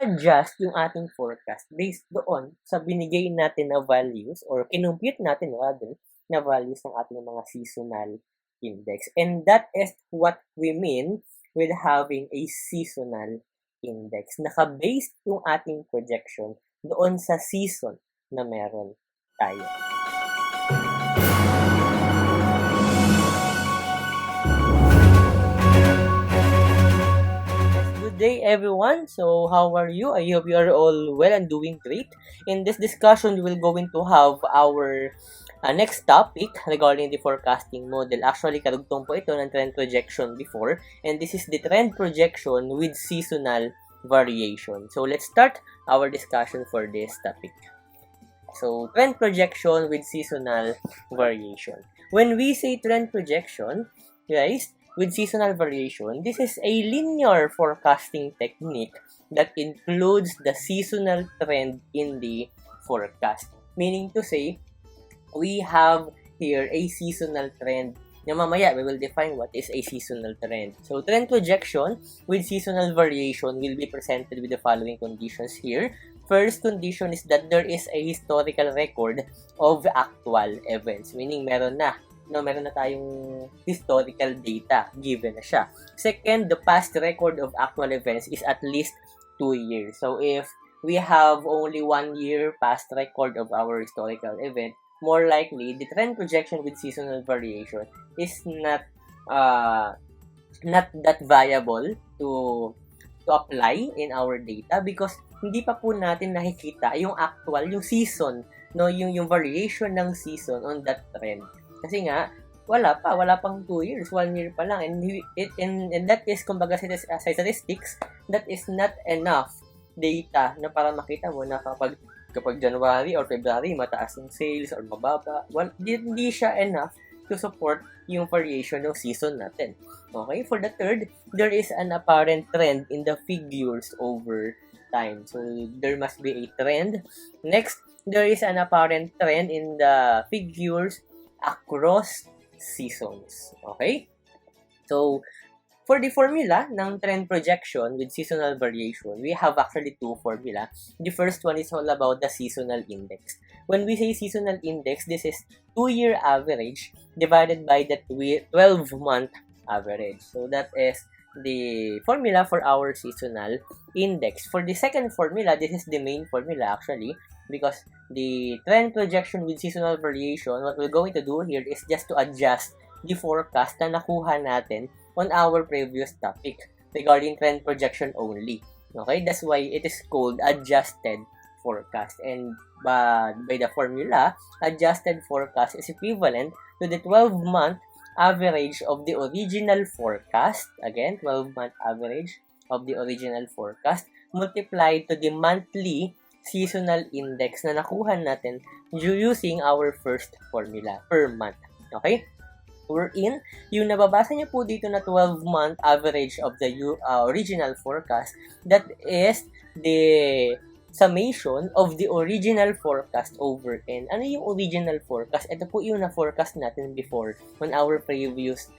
adjust yung ating forecast based doon sa binigay natin na values or kinumpute natin rather na values ng ating mga seasonal index. And that is what we mean with having a seasonal index. Naka-based yung ating projection doon sa season na meron tayo. Good day everyone. So how are you? I hope you are all well and doing great. In this discussion, we will going to have our next topic regarding the forecasting model. Actually, karugtong po ito ng trend projection before, and this is the trend projection with seasonal variation. So let's start our discussion for this topic. So trend projection with seasonal variation. When we say trend projection, guys, with seasonal variation, this is a linear forecasting technique that includes the seasonal trend in the forecast. Meaning to say, we have here a seasonal trend. Na mamaya, we will define what is a seasonal trend. So, trend projection with seasonal variation will be presented with the following conditions here. First condition is that there is a historical record of actual events. Meaning, meron na tayong historical data, given na siya. Second, the past record of actual events is at least 2 years. So, if we have only 1 year past record of our historical event, more likely, the trend projection with seasonal variation is not that viable to apply in our data because hindi pa po natin nakikita yung actual, yung season, no, yung variation ng season on that trend. Kasi nga, wala pang 2 years, 1 year pa lang. And that is, kumbaga sa statistics, that is not enough data na para makita mo na kapag January or February, mataas yung sales or mababa, hindi siya enough to support yung variation ng season natin. Okay? For the third, there is an apparent trend in the figures over time. So, there must be a trend. Next, there is an apparent trend in the figures across seasons. Okay? So, for the formula ng trend projection with seasonal variation, we have actually two formula. The first one is all about the seasonal index. When we say seasonal index, this is 2-year average divided by the 12-month average. So, that is the formula for our seasonal index. For the second formula, this is the main formula actually, because the trend projection with seasonal variation, what we're going to do here is just to adjust the forecast na nakuha natin on our previous topic regarding trend projection only. Okay? That's why it is called adjusted forecast. And by the formula, adjusted forecast is equivalent to the 12-month average of the original forecast. Again, 12-month average of the original forecast multiplied to the monthly seasonal index na nakuha natin using our first formula per month. Okay? Wherein, yung nababasa niyo po dito na 12-month average of the original forecast, that is the summation of the original forecast over N. Ano yung original forecast? Ito po yung na-forecast natin before on our previous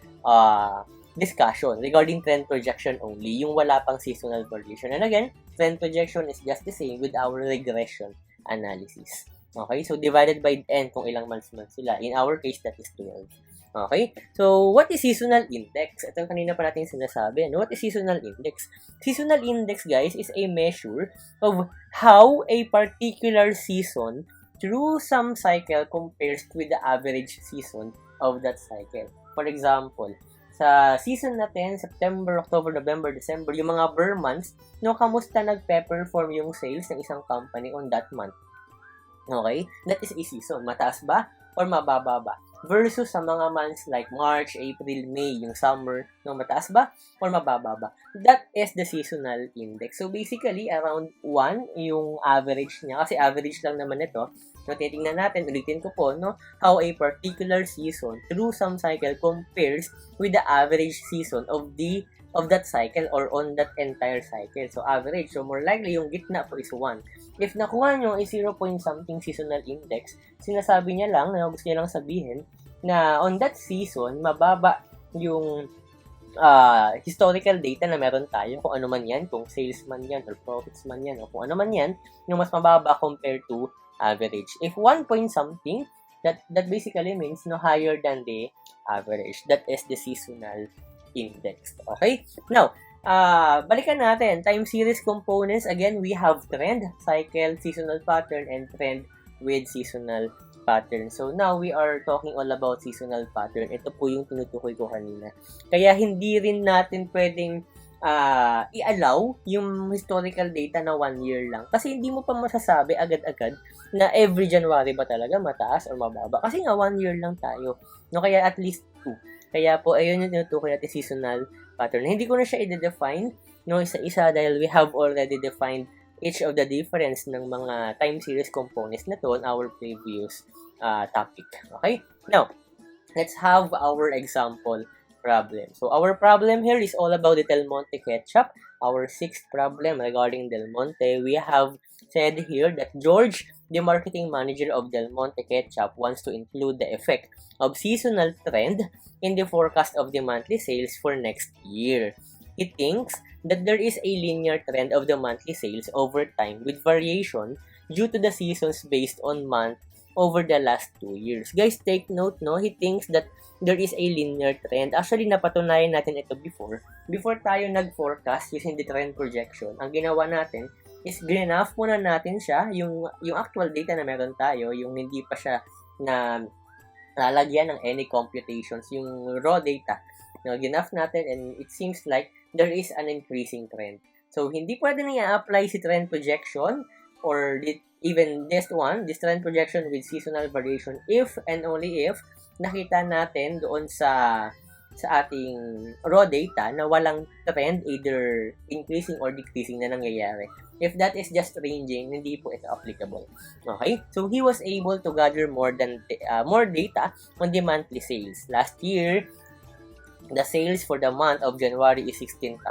discussion regarding trend projection only, yung wala pang seasonal variation. And again, trend projection is just the same with our regression analysis. Okay? So, divided by N kung ilang months sila. In our case, that is 12. Okay? So, what is seasonal index? Ito kanina pa natin sinasabi. Ano? What is seasonal index? Seasonal index, guys, is a measure of how a particular season through some cycle compares with the average season of that cycle. For example, sa season natin, September, October, November, December, yung mga Burr months, no, kamusta nagpe-perform yung sales ng isang company on that month? Okay? That is a season. Mataas ba or mababa ba? Versus sa mga months like March, April, May, yung summer, no, mataas ba or mababa ba? That is the seasonal index. So, basically, around 1 yung average niya. Kasi average lang naman ito. So, titingnan natin, ulitin ko po, no, how a particular season through some cycle compares with the average season of that cycle or on that entire cycle. So, average. So, more likely, yung gitna po is 1. If nakuha nyo is 0 point something seasonal index, sinasabi niya lang, gusto niya lang sabihin, na on that season, mababa yung historical data na meron tayo, kung ano man yan, kung sales man yan, or profits man yan, o kung ano man yan, yung mas mababa compared to average. If 1 point something, that basically means no higher than the average. That is the seasonal index. Okay? Now, balikan natin. Time series components, again, we have trend, cycle, seasonal pattern, and trend with seasonal pattern. So, now we are talking all about seasonal pattern. Ito po yung tinutukoy ko kanina. Kaya hindi rin natin pwedeng i-allow yung historical data na 1 year lang. Kasi hindi mo pa masasabi agad-agad na every January ba talaga mataas or mababa. Kasi nga 1 year lang tayo. No, kaya at least 2. Kaya po, ayun yung tinutukoy natin seasonal pattern. Hindi ko na siya i-define, no, isa-isa dahil we have already defined each of the difference ng mga time series components na to on our previous topic. Okay? Now, let's have our example problem. So, our problem here is all about the Del Monte ketchup. Our 6th problem regarding Del Monte, we have said here that George, the marketing manager of Del Monte ketchup, wants to include the effect of seasonal trend in the forecast of the monthly sales for next year. He thinks that there is a linear trend of the monthly sales over time with variation due to the seasons based on month over the last 2 years. Guys, take note, no? He thinks that there is a linear trend. Actually, napatunayan natin ito before. Before tayo nag-forecast using the trend projection, ang ginawa natin is grinaph muna natin siya, yung actual data na meron tayo, yung hindi pa siya na lalagyan ng any computations, yung raw data. No, ginaph natin and it seems like there is an increasing trend. So, hindi pwede na i-apply si trend projection or even this trend projection with seasonal variation if and only if nakita natin doon sa ating raw data na walang trend either increasing or decreasing na nangyayari. If that is just ranging, hindi po ito applicable. Okay? So, he was able to gather more data on the monthly sales. Last year, the sales for the month of January is $16,000.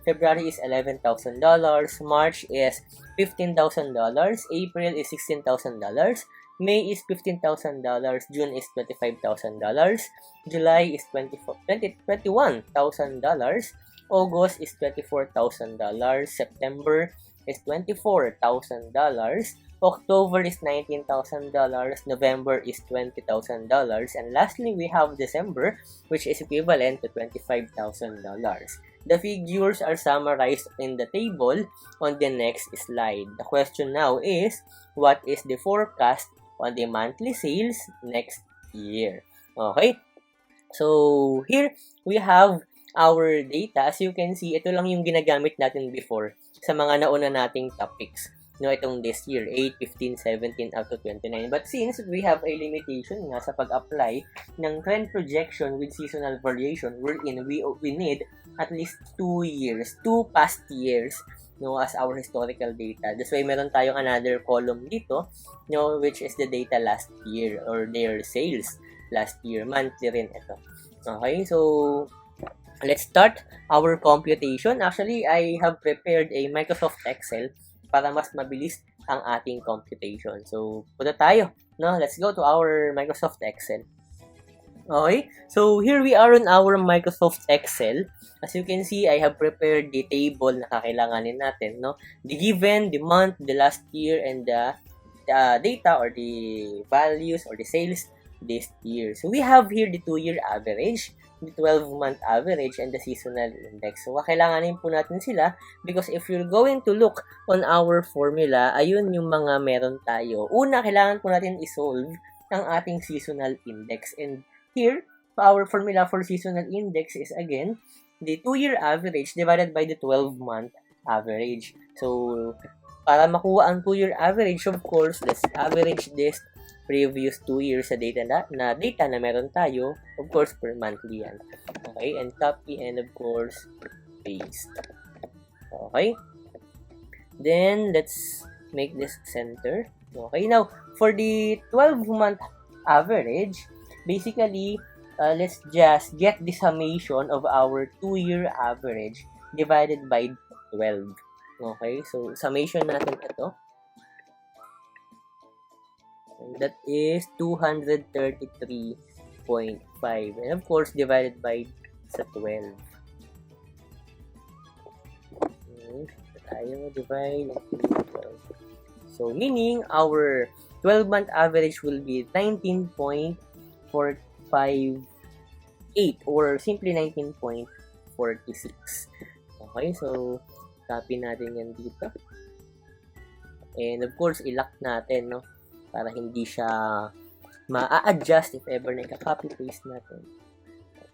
February is $11,000. March is $15,000. April is $16,000. May is $15,000. June is $25,000. July is $21,000. August is $24,000. September is $24,000. October is $19,000. November is $20,000. And lastly, we have December, which is equivalent to $25,000. The figures are summarized in the table on the next slide. The question now is, what is the forecast on the monthly sales next year? Okay? So, here we have our data. As you can see, ito lang yung ginagamit natin before sa mga nauna nating topics. No, itong this year, 8, 15, 17, up to 29. But since we have a limitation nga sa pag-apply ng trend projection with seasonal variation, wherein we need at least 2 years, 2 past years, no, as our historical data. That's why meron tayong another column dito, no, which is the data last year or their sales last year. Monthly rin ito. Okay, so let's start our computation. Actually, I have prepared a Microsoft Excel para mas mabilis ang ating computation. So, punta tayo. No? Let's go to our Microsoft Excel. Okay? So, here we are on our Microsoft Excel. As you can see, I have prepared the table na kakailanganin natin. No? The given, the month, the last year, and the data or the values or the sales this year. So, we have here the 2-year average, the 12-month average, and the seasonal index. So, kailanganin po natin sila because if you're going to look on our formula, ayun yung mga meron tayo. Una, kailangan po natin isolve ang ating seasonal index. And here, our formula for seasonal index is again, the 2-year average divided by the 12-month average. So, para makuha ang 2-year average, of course, let's average this previous 2 years sa data na meron tayo, of course, per monthly yan. Okay, and copy and of course, paste. Okay, then let's make this center. Okay, now, for the 12-month average, basically, let's just get the summation of our 2-year average divided by 12. Okay, so summation natin ito. That is 233 And of course, divided by sa 12. Tayo, divide into 12. So, meaning, our 12-month average will be 19.458 or simply 19.46. Okay, so, copy natin yan dito. And of course, i-lock natin, no? Para hindi siya ma-adjust if ever na i-copy-paste natin.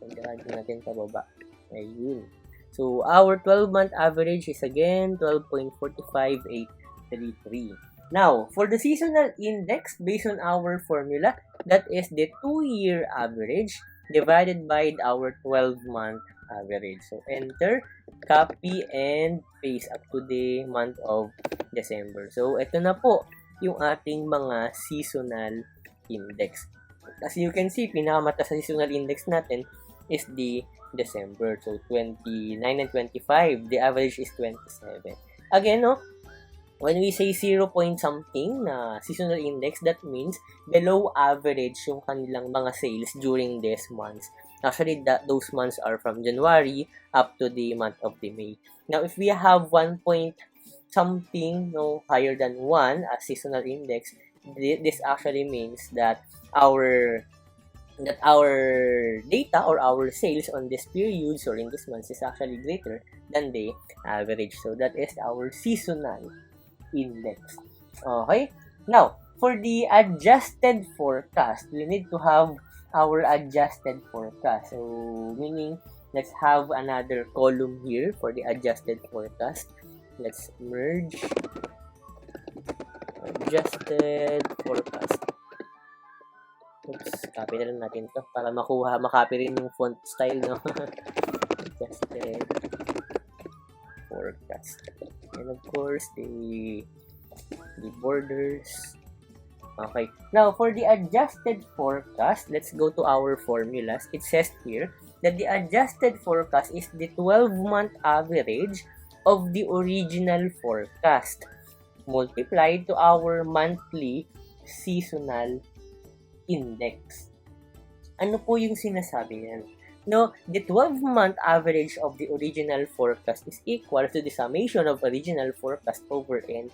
Drag natin pababa. Ayun. So, our 12-month average is again 12.45833. Now, for the seasonal index, based on our formula, that is the 2-year average divided by our 12-month average. So, enter, copy, and paste up to the month of December. So, ito na po yung ating mga seasonal index. As you can see, pinakamataas sa seasonal index natin is the December. So, 29 and 25. The average is 27. Again, no, when we say 0 point something na seasonal index, that means below average yung kanilang mga sales during these months. Actually, those months are from January up to the month of the May. Now, if we have 1 point something, no, higher than 1 as seasonal index, this actually means that our data or our sales on this periods or in this months is actually greater than the average. So that is our seasonal index. Okay? Now, for the adjusted forecast, we need to have our adjusted forecast. So, meaning, let's have another column here for the adjusted forecast. Let's merge adjusted forecast. Oops, copy na lang natin to para makopy rin yung font style, no? Adjusted forecast. And of course, the borders. Okay. Now, for the adjusted forecast, let's go to our formulas. It says here that the adjusted forecast is the 12-month average of the original forecast multiplied to our monthly seasonal index. Ano po yung sinasabi yan? No, the 12-month average of the original forecast is equal to the summation of original forecast over n.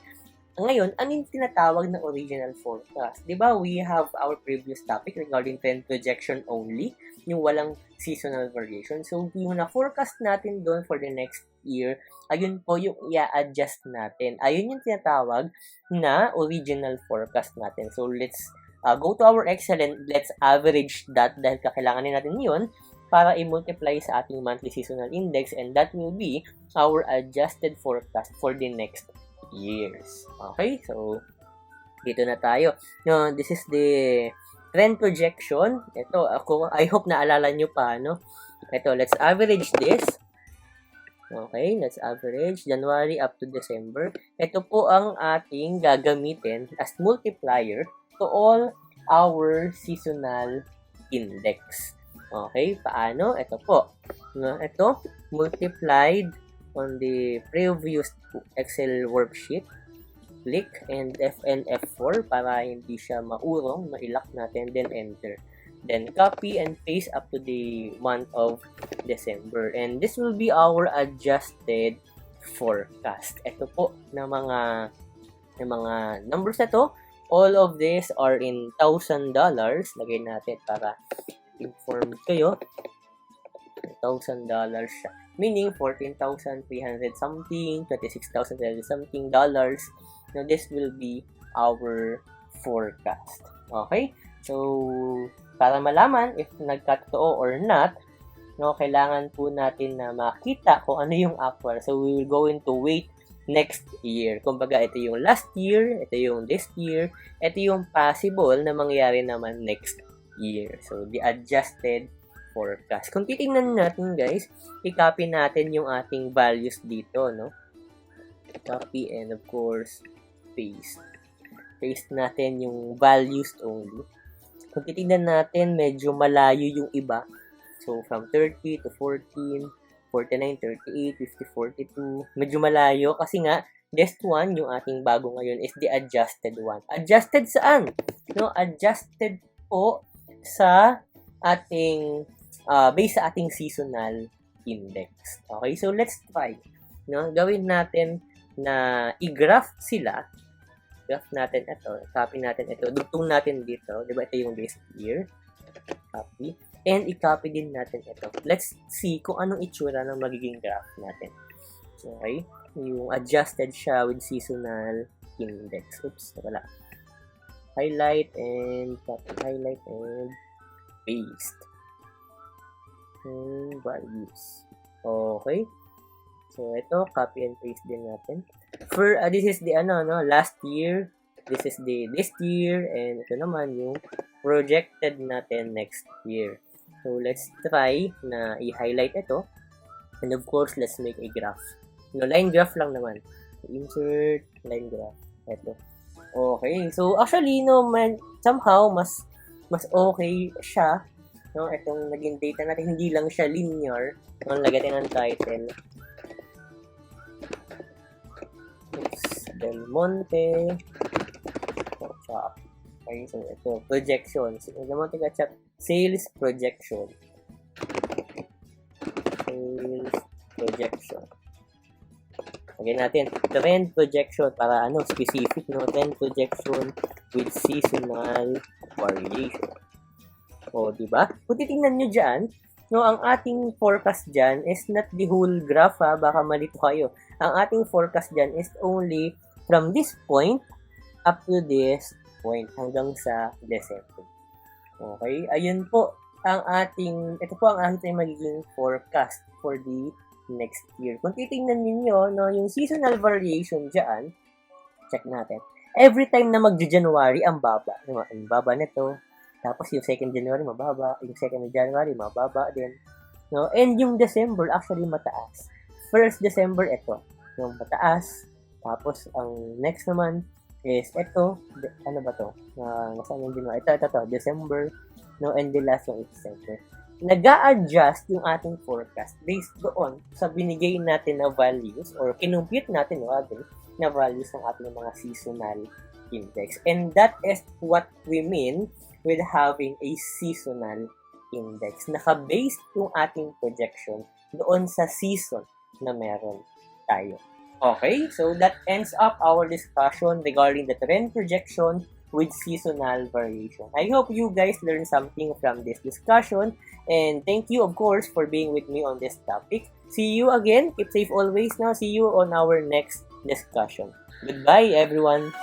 Ngayon, ano yung tinatawag na original forecast? Diba, we have our previous topic regarding trend projection only, yung walang seasonal variation. So, yung na-forecast natin doon for the next year, ayun po yung i-adjust natin. Ayun yung tinatawag na original forecast natin. So, let's go to our Excel and let's average that dahil kakailanganin natin yun para i-multiply sa ating monthly seasonal index, and that will be our adjusted forecast for the next years. Okay, so dito na tayo. No, this is the trend projection. Ito, I hope naalala nyo pa, no? Ito, let's average this. Okay, let's average January up to December. Ito po ang ating gagamitin as multiplier to all our seasonal index. Okay, paano? Ito po. No, ito, multiplied on the previous Excel worksheet. Click and F4 para hindi siya maurong, ma-lock natin, then enter. Then copy and paste up to the month of December. And this will be our adjusted forecast. Ito po ng mga numbers na to. All of these are in $1,000. Lagay natin para inform kayo. $1,000 siya. Meaning, 14,300 something, 26,000 something dollars. Now, this will be our forecast. Okay? So, para malaman if nagkatotoo or not, no, kailangan po natin na makita kung ano yung actual. So, we will go into wait next year. Kumbaga, ito yung last year, ito yung this year, ito yung possible na mangyari naman next year. So, the adjusted forecast. Kung titingnan natin, guys, i-copy natin yung ating values dito, no? Copy and, of course, paste. Paste natin yung values only. Kung titingnan natin, medyo malayo yung iba. So, from 30 to 14, 49, 38, 50, 42. Medyo malayo kasi nga, this one, yung ating bago ngayon, is the adjusted one. Adjusted saan? No, adjusted po sa ating based sa ating seasonal index. Okay, so let's try. No, gawin natin na i-graph sila. Graph natin ito, copy natin ito, dugtong natin dito, 'di ba? Ito yung base year. Copy. And i-copy din natin ito. Let's see kung anong itsura ng magiging graph natin. Okay? Yung adjusted siya with seasonal index. Oops, wala. Highlight and copy. Highlight and paste. Values. Okay. So, ito, copy and paste din natin. This is the last year. This is this year. And ito naman yung projected natin next year. So, let's try na i-highlight ito. And of course, let's make a graph. Line graph lang naman. Insert, line graph. Ito. Okay. So, actually, somehow, mas okay siya. No, itong naging data natin, hindi lang siya linear. Lagyan ng title. Del Monte. Okay, so ito, projections. Del Monte Ketchup, sales projection. Sales projection. Lagyan natin, trend projection para specific, trend projection with seasonal variation. O, diba? Kung titingnan nyo dyan, ang ating forecast dyan is not the whole graph, baka malito kayo. Ang ating forecast dyan is only from this point up to this point hanggang sa December. Okay? Ayun po ito po ang ating magiging forecast for the next year. Kung titingnan ninyo, yung seasonal variation dyan, check natin. Every time na magja-January, ang baba. Ang baba nito. Tapos yung 2nd January, mababa. Yung 2nd January, mababa din. No? And yung December, actually mataas. 1st December, ito. Yung mataas. Tapos, ang next naman is ito. Ano ba to? Nasaan yung January? Ito. December. No? And the last one is December. Nag-a-adjust yung ating forecast based doon sa binigay natin na values or kinumpute natin na values ng ating mga seasonal index. And that is what we mean with having a seasonal index. Naka-based yung ating projection doon sa season na meron tayo. Okay, so that ends up our discussion regarding the trend projection with seasonal variation. I hope you guys learned something from this discussion, and thank you, of course, for being with me on this topic. See you again. Keep safe always now. See you on our next discussion. Goodbye, everyone.